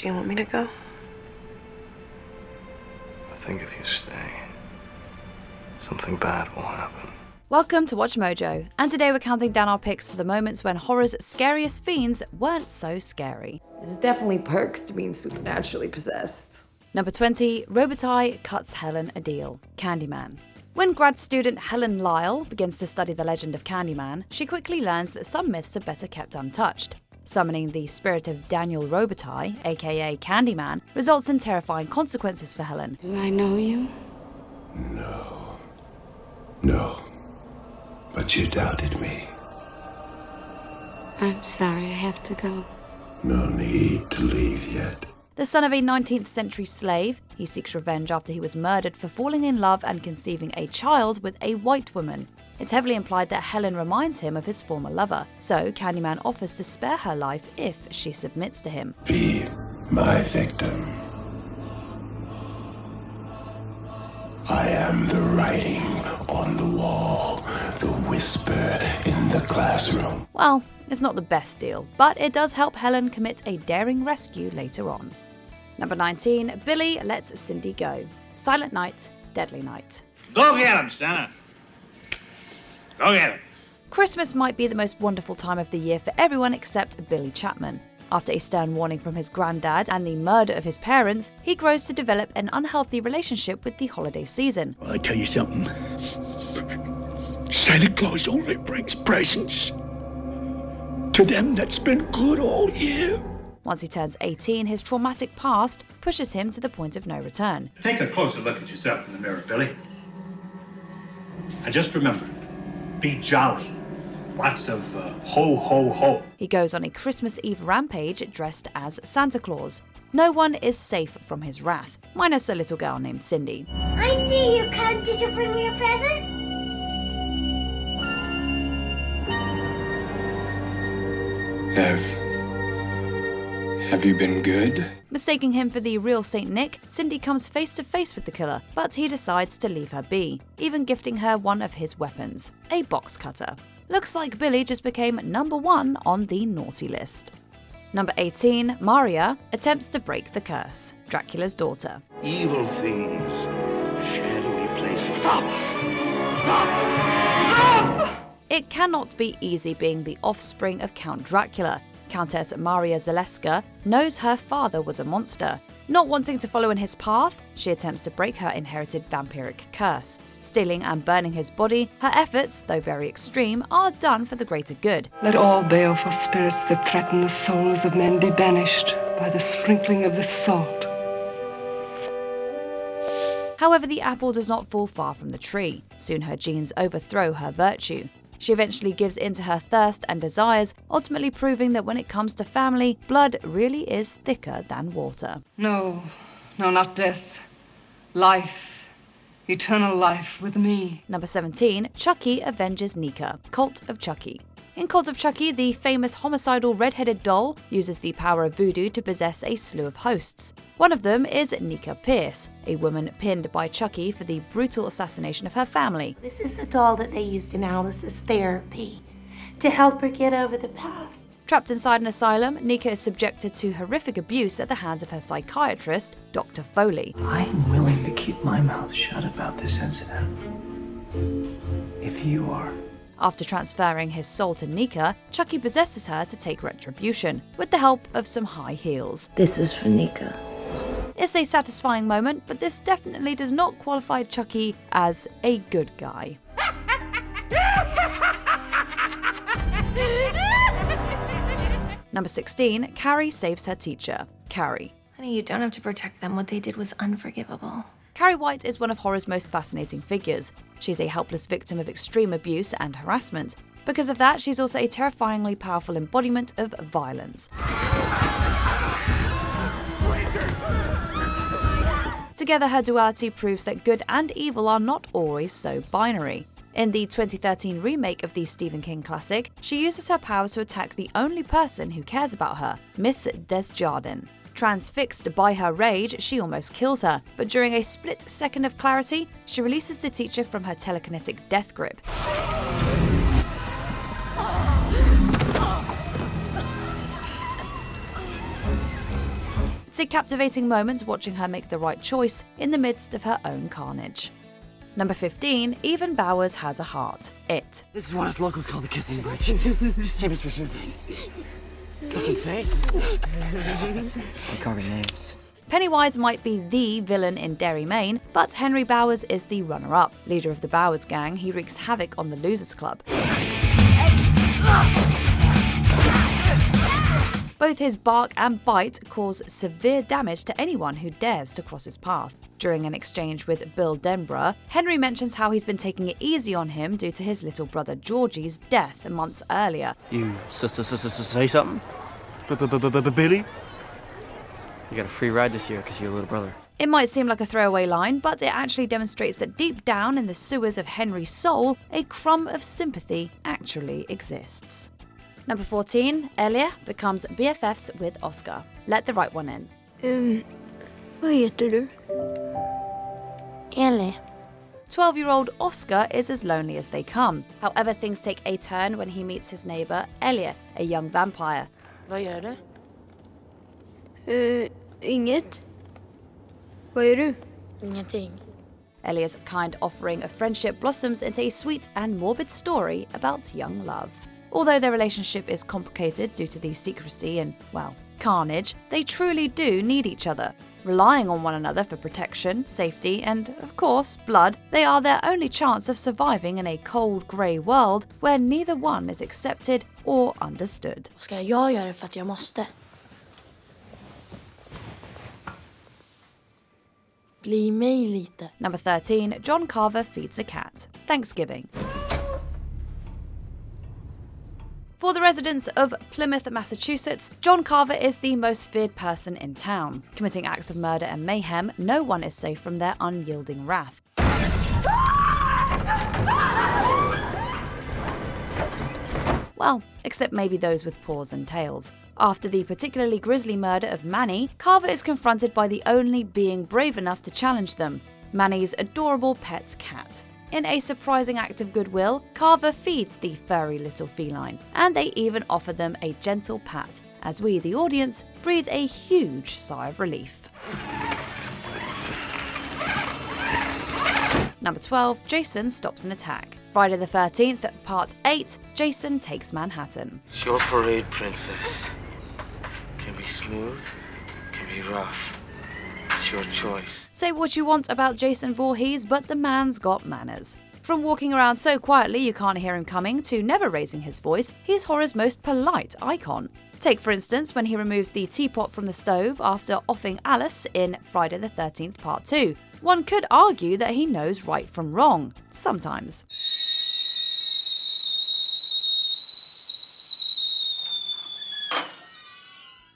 Do you want me to go? I think if you stay, something bad will happen. Welcome to Watch Mojo, and today we're counting down our picks for the moments when horror's scariest fiends weren't so scary. There's definitely perks to being supernaturally possessed. Number 20, Robitaille cuts Helen a deal. Candyman. When grad student Helen Lyle begins to study the legend of Candyman, she quickly learns that some myths are better kept untouched. Summoning the spirit of Daniel Robitaille, aka Candyman, results in terrifying consequences for Helen. Do I know you? No. But you doubted me. I'm sorry, I have to go. No need to leave yet. The son of a 19th century slave, he seeks revenge after he was murdered for falling in love and conceiving a child with a white woman. It's heavily implied that Helen reminds him of his former lover, so Candyman offers to spare her life if she submits to him. Be my victim. I am the writing on the wall, the whisper in the classroom. Well, it's not the best deal, but it does help Helen commit a daring rescue later on. Number 19, Billy lets Cindy go. Silent Night, Deadly Night. Go get him, Santa. Go get him. Christmas might be the most wonderful time of the year for everyone except Billy Chapman. After a stern warning from his granddad and the murder of his parents, he grows to develop an unhealthy relationship with the holiday season. Well, I tell you something. Santa Claus only brings presents to them that's been good all year. Once he turns 18, his traumatic past pushes him to the point of no return. Take a closer look at yourself in the mirror, Billy. And just remember, be jolly. Lots of ho, ho, ho. He goes on a Christmas Eve rampage dressed as Santa Claus. No one is safe from his wrath, minus a little girl named Cindy. I see you, Cub. Did you bring me a present? Have you been good? Mistaking him for the real Saint Nick, Cindy comes face to face with the killer, but he decides to leave her be, even gifting her one of his weapons, a box cutter. Looks like Billy just became number 1 on the naughty list. Number 18, Maria attempts to break the curse. Dracula's daughter. Evil things, shadowy places. Stop! It cannot be easy being the offspring of Count Dracula. Countess Maria Zaleska knows her father was a monster. Not wanting to follow in his path, she attempts to break her inherited vampiric curse. Stealing and burning his body, her efforts, though very extreme, are done for the greater good. Let all baleful spirits that threaten the souls of men be banished by the sprinkling of this salt. However, the apple does not fall far from the tree. Soon her genes overthrow her virtue. She eventually gives in to her thirst and desires, ultimately proving that when it comes to family, blood really is thicker than water. No, not death. Life. Eternal life with me. Number 17, Chucky avenges Nika. Cult of Chucky. In Cult of Chucky, the famous homicidal red-headed doll uses the power of voodoo to possess a slew of hosts. One of them is Nika Pierce, a woman pinned by Chucky for the brutal assassination of her family. This is a doll that they used in Alice's therapy to help her get over the past. Trapped inside an asylum, Nika is subjected to horrific abuse at the hands of her psychiatrist, Dr. Foley. I'm willing to keep my mouth shut about this incident, if you are. After transferring his soul to Nika, Chucky possesses her to take retribution, with the help of some high heels. This is for Nika. It's a satisfying moment, but this definitely does not qualify Chucky as a good guy. Number 16, Carrie saves her teacher. Carrie. Honey, you don't have to protect them. What they did was unforgivable. Carrie White is one of horror's most fascinating figures. She's a helpless victim of extreme abuse and harassment. Because of that, she's also a terrifyingly powerful embodiment of violence. Together, her duality proves that good and evil are not always so binary. In the 2013 remake of the Stephen King classic, she uses her powers to attack the only person who cares about her, Miss Desjardins. Transfixed by her rage, she almost kills her, but during a split second of clarity, she releases the teacher from her telekinetic death grip. It's a captivating moment watching her make the right choice in the midst of her own carnage. Number 15, even Bowers has a heart. It. This is what us locals call the kissing bridge. Same as for Susan. Sucking face. And carving names. Pennywise might be the villain in Derry, Maine, but Henry Bowers is the runner-up. Leader of the Bowers gang, he wreaks havoc on the Losers Club. Both his bark and bite cause severe damage to anyone who dares to cross his path. During an exchange with Bill Denborough, Henry mentions how he's been taking it easy on him due to his little brother Georgie's death months earlier. You say something? Billy? You got a free ride this year because of your little brother. It might seem like a throwaway line, but it actually demonstrates that deep down in the sewers of Henry's soul, a crumb of sympathy actually exists. Number 14, Elia becomes BFFs with Oscar. Let the right one in. Vad heter du? Ellie. 12-year-old Oscar is as lonely as they come. However, things take a turn when he meets his neighbor, Elia, a young vampire. Vad gör du? Inget. Vad gör du? Ingenting. Elia's kind offering of friendship blossoms into a sweet and morbid story about young love. Although their relationship is complicated due to the secrecy and, well, carnage, they truly do need each other. Relying on one another for protection, safety, and, of course, blood, they are their only chance of surviving in a cold, grey world where neither one is accepted or understood. Ska jag göra det för att jag måste? Bli mig lite. Number 13, John Carver feeds a cat. Thanksgiving. For the residents of Plymouth, Massachusetts, John Carver is the most feared person in town. Committing acts of murder and mayhem, no one is safe from their unyielding wrath. Well, except maybe those with paws and tails. After the particularly grisly murder of Manny, Carver is confronted by the only being brave enough to challenge them, Manny's adorable pet cat. In a surprising act of goodwill, Carver feeds the furry little feline, and they even offer them a gentle pat, as we, the audience, breathe a huge sigh of relief. Number 12, Jason stops an attack. Friday the 13th, Part 8, Jason Takes Manhattan. It's your parade, princess. Can be smooth, can be rough. It's your choice. Say what you want about Jason Voorhees, but the man's got manners. From walking around so quietly you can't hear him coming to never raising his voice, he's horror's most polite icon. Take, for instance, when he removes the teapot from the stove after offing Alice in Friday the 13th Part 2. One could argue that he knows right from wrong, sometimes.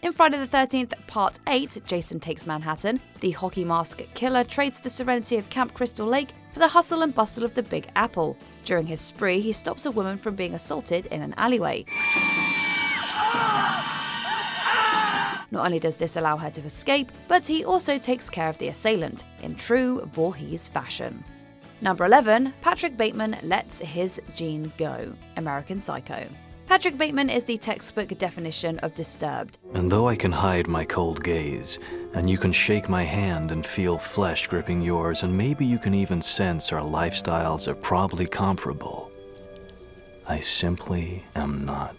In Friday the 13th, Part 8, Jason Takes Manhattan, the hockey mask killer trades the serenity of Camp Crystal Lake for the hustle and bustle of the Big Apple. During his spree, he stops a woman from being assaulted in an alleyway. Not only does this allow her to escape, but he also takes care of the assailant, in true Voorhees fashion. Number 11, Patrick Bateman lets his gene go. American Psycho. Patrick Bateman is the textbook definition of disturbed. And though I can hide my cold gaze, and you can shake my hand and feel flesh gripping yours, and maybe you can even sense our lifestyles are probably comparable, I simply am not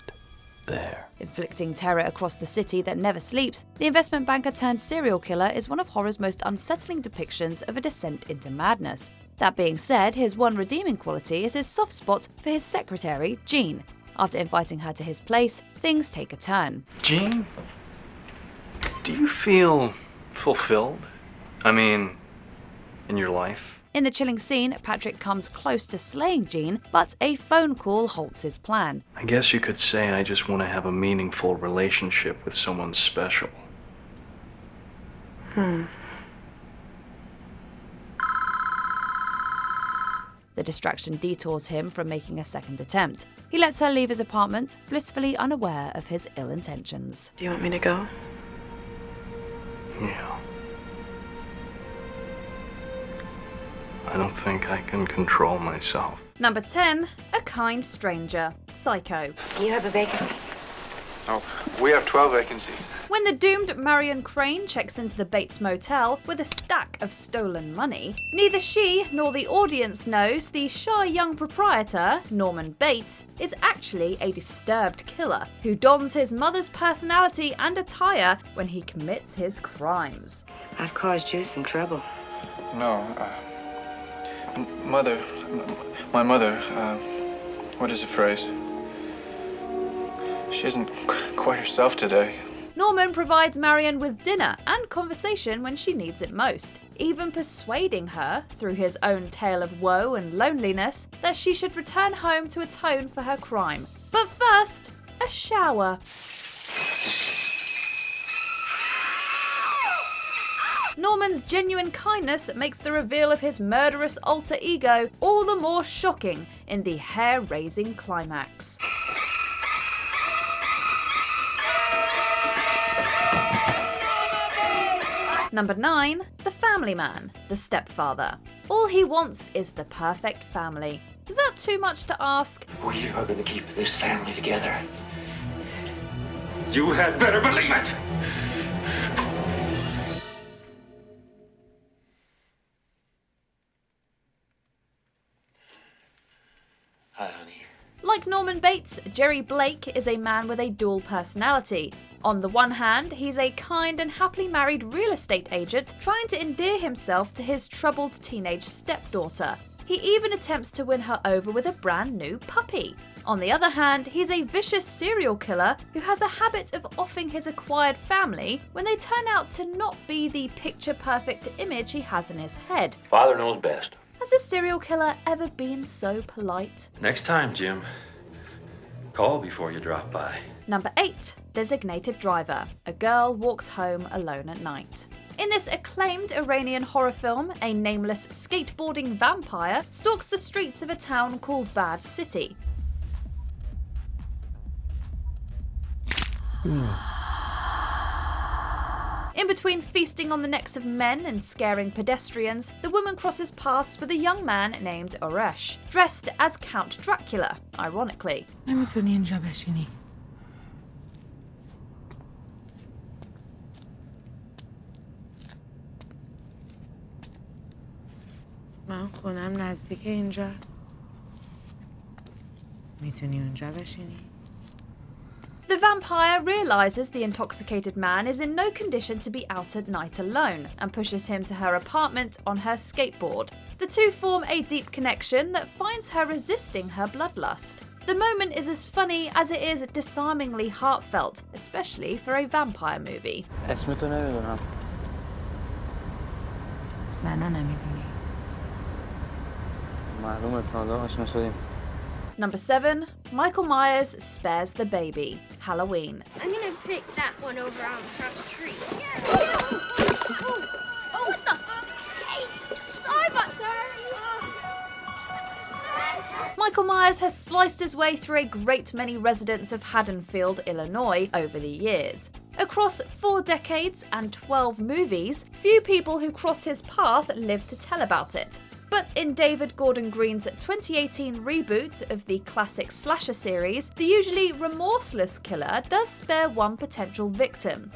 there. Inflicting terror across the city that never sleeps, the investment banker turned serial killer is one of horror's most unsettling depictions of a descent into madness. That being said, his one redeeming quality is his soft spot for his secretary, Jean. After inviting her to his place, things take a turn. Jean, do you feel fulfilled? I mean, in your life? In the chilling scene, Patrick comes close to slaying Jean, but a phone call halts his plan. I guess you could say I just want to have a meaningful relationship with someone special. The distraction detours him from making a second attempt. He lets her leave his apartment, blissfully unaware of his ill intentions. Do you want me to go? Yeah. I don't think I can control myself. Number 10, A Kind Stranger. Psycho. You have a vacancy. Oh, we have 12 vacancies. When the doomed Marion Crane checks into the Bates Motel with a stack of stolen money, neither she nor the audience knows the shy young proprietor, Norman Bates, is actually a disturbed killer who dons his mother's personality and attire when he commits his crimes. I've caused you some trouble. No, Mother, my mother, what is the phrase? She isn't quite herself today. Norman provides Marion with dinner and conversation when she needs it most, even persuading her, through his own tale of woe and loneliness, that she should return home to atone for her crime. But first, a shower. Norman's genuine kindness makes the reveal of his murderous alter ego all the more shocking in the hair-raising climax. Number 9. The Family Man, the stepfather. All he wants is the perfect family. Is that too much to ask? We are going to keep this family together. You had better believe it! Hi, honey. Like Norman Bates, Jerry Blake is a man with a dual personality. On the one hand, he's a kind and happily married real estate agent trying to endear himself to his troubled teenage stepdaughter. He even attempts to win her over with a brand new puppy. On the other hand, he's a vicious serial killer who has a habit of offing his acquired family when they turn out to not be the picture-perfect image he has in his head. Father knows best. Has a serial killer ever been so polite? Next time, Jim, call before you drop by. Number 8. Designated Driver. A girl walks home alone at night. In this acclaimed Iranian horror film, a nameless skateboarding vampire stalks the streets of a town called Bad City. In between feasting on the necks of men and scaring pedestrians, the woman crosses paths with a young man named Oresh, dressed as Count Dracula, ironically. من خونم نزدیک اینجاست. میتونی اونجا بشینی؟ The vampire realizes the intoxicated man is in no condition to be out at night alone and pushes him to her apartment on her skateboard. The two form a deep connection that finds her resisting her bloodlust. The moment is as funny as it is disarmingly heartfelt, especially for a vampire movie. اسمتو نمیدونم. نه نمیدونی. معلومه تا حالا آشنا شدیم. Number 7. Michael Myers spares the baby. Halloween. I'm gonna pick that one over on across the street. Oh, what the? Hey, sorry about that. Michael Myers has sliced his way through a great many residents of Haddonfield, Illinois over the years. Across 4 decades and 12 movies, few people who cross his path live to tell about it. But in David Gordon Green's 2018 reboot of the classic slasher series, the usually remorseless killer does spare one potential victim.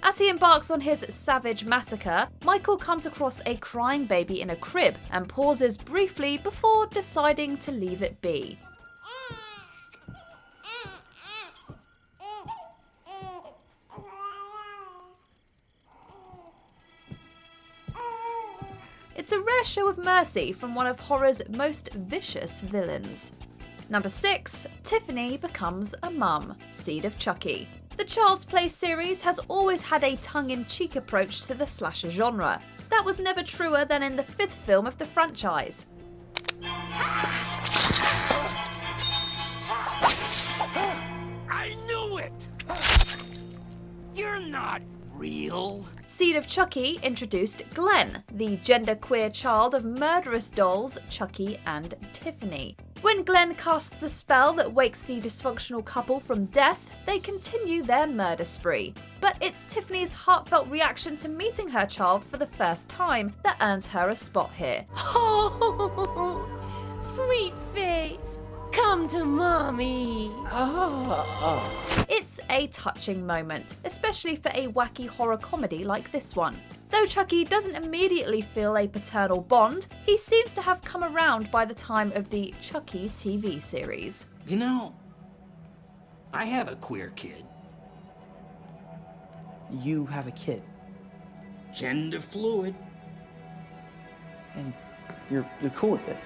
As he embarks on his savage massacre, Michael comes across a crying baby in a crib and pauses briefly before deciding to leave it be. It's a rare show of mercy from one of horror's most vicious villains. Number 6. Tiffany becomes a mum. Seed of Chucky. The Child's Play series has always had a tongue-in-cheek approach to the slasher genre. That was never truer than in the 5th film of the franchise. I knew it! You're not real. Seed of Chucky introduced Glenn, the genderqueer child of murderous dolls Chucky and Tiffany. When Glenn casts the spell that wakes the dysfunctional couple from death, they continue their murder spree. But it's Tiffany's heartfelt reaction to meeting her child for the first time that earns her a spot here. Oh, sweet face, come to mommy. It's a touching moment, especially for a wacky horror comedy like this one. Though Chucky doesn't immediately feel a paternal bond, he seems to have come around by the time of the Chucky TV series. You know, I have a queer kid. You have a kid? Gender fluid. And you're cool with it?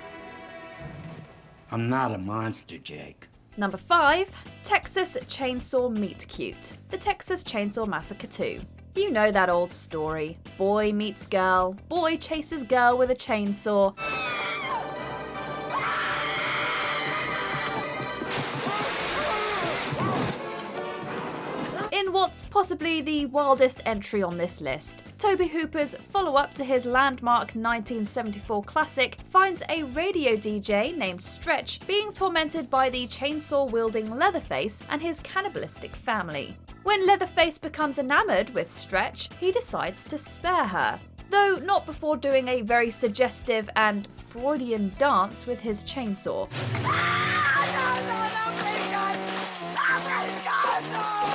I'm not a monster, Jake. Number 5. Texas Chainsaw Meet Cute. The Texas Chainsaw Massacre 2. You know that old story. Boy meets girl, boy chases girl with a chainsaw. In what's possibly the wildest entry on this list, Tobe Hooper's follow-up to his landmark 1974 classic finds a radio DJ named Stretch being tormented by the chainsaw-wielding Leatherface and his cannibalistic family. When Leatherface becomes enamored with Stretch, he decides to spare her, though not before doing a very suggestive and Freudian dance with his chainsaw.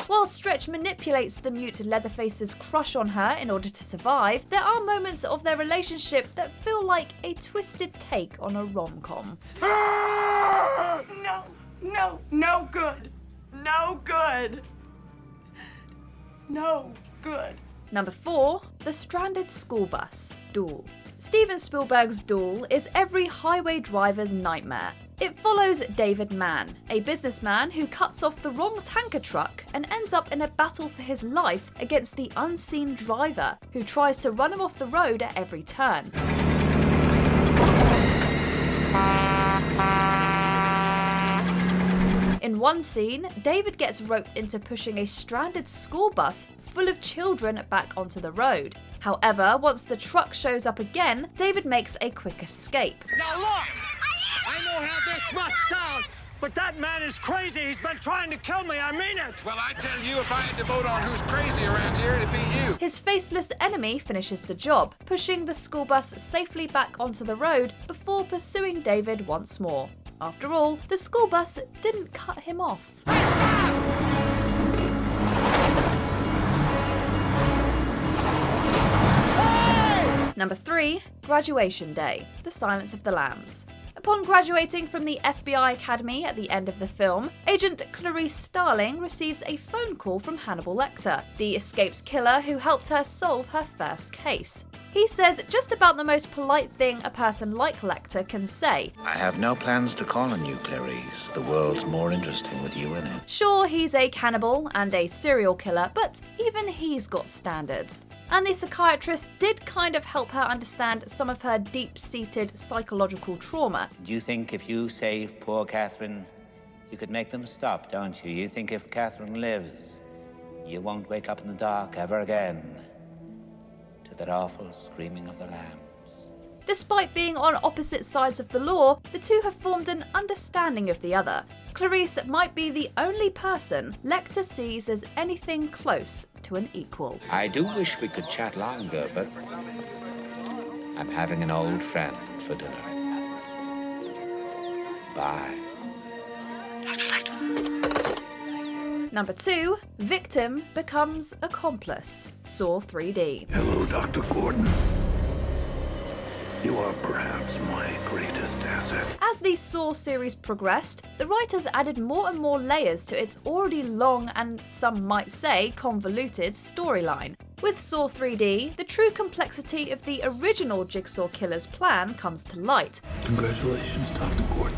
While Stretch manipulates the mute Leatherface's crush on her in order to survive, there are moments of their relationship that feel like a twisted take on a rom-com. No good. No good. No good. Number 4. The Stranded School Bus, Duel. Steven Spielberg's Duel is every highway driver's nightmare. It follows David Mann, a businessman who cuts off the wrong tanker truck and ends up in a battle for his life against the unseen driver, who tries to run him off the road at every turn. In one scene, David gets roped into pushing a stranded school bus full of children back onto the road. However, once the truck shows up again, David makes a quick escape. Now look! I know how this must sound, but that man is crazy. He's been trying to kill me. I mean it. Well, I tell you, if I had to vote on who's crazy around here, it'd be you. His faceless enemy finishes the job, pushing the school bus safely back onto the road before pursuing David once more. After all, the school bus didn't cut him off. Number 3. Graduation Day, The Silence of the Lambs. Upon graduating from the FBI Academy at the end of the film, Agent Clarice Starling receives a phone call from Hannibal Lecter, the escaped killer who helped her solve her first case. He says just about the most polite thing a person like Lecter can say. I have no plans to call on you, Clarice. The world's more interesting with you in it. Sure, he's a cannibal and a serial killer, but even he's got standards. And the psychiatrist did kind of help her understand some of her deep-seated psychological trauma. Do you think if you save poor Catherine, you could make them stop, don't you? You think if Catherine lives, you won't wake up in the dark ever again to that awful screaming of the lambs. Despite being on opposite sides of the law, the two have formed an understanding of the other. Clarice might be the only person Lecter sees as anything close to an equal. I do wish we could chat longer, but I'm having an old friend for dinner. Bye. Number 2. Victim becomes accomplice. Saw 3D. Hello, Dr. Gordon. You are perhaps my greatest asset. As the Saw series progressed, the writers added more and more layers to its already long and, some might say, convoluted storyline. With Saw 3D, the true complexity of the original Jigsaw Killer's plan comes to light. Congratulations, Dr. Gordon.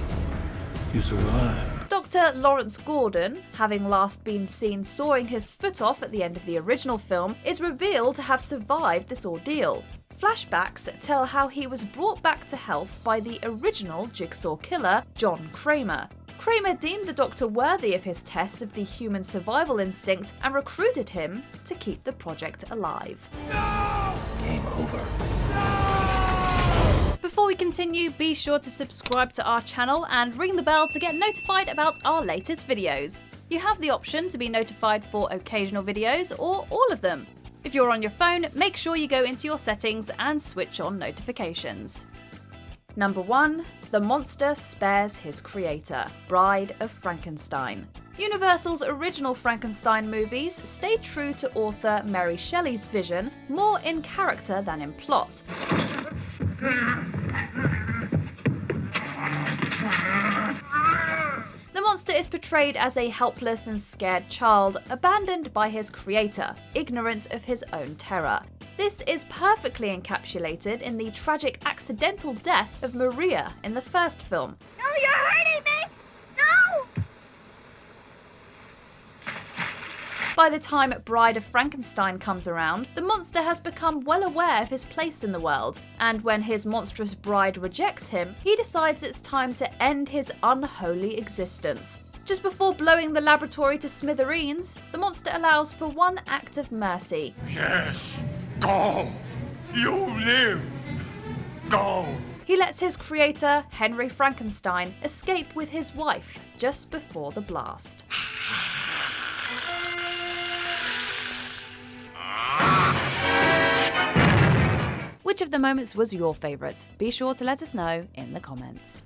You survived. Dr. Lawrence Gordon, having last been seen sawing his foot off at the end of the original film, is revealed to have survived this ordeal. Flashbacks tell how he was brought back to health by the original Jigsaw Killer, John Kramer. Kramer deemed the Doctor worthy of his tests of the human survival instinct and recruited him to keep the project alive. Game over. Before Before we continue, be sure to subscribe to our channel and ring the bell to get notified about our latest videos. You have the option to be notified for occasional videos or all of them. If you're on your phone, make sure you go into your settings and switch on notifications. Number 1. The monster spares his creator, Bride of Frankenstein. Universal's original Frankenstein movies stayed true to author Mary Shelley's vision, more in character than in plot. The monster is portrayed as a helpless and scared child, abandoned by his creator, ignorant of his own terror. This is perfectly encapsulated in the tragic accidental death of Maria in the first film. No, you're hurting me! No! By the time Bride of Frankenstein comes around, the monster has become well aware of his place in the world, and when his monstrous bride rejects him, he decides it's time to end his unholy existence. Just before blowing the laboratory to smithereens, the monster allows for one act of mercy. Yes, go! You live! Go! He lets his creator, Henry Frankenstein, escape with his wife just before the blast. Which of the moments was your favourite? Be sure to let us know in the comments.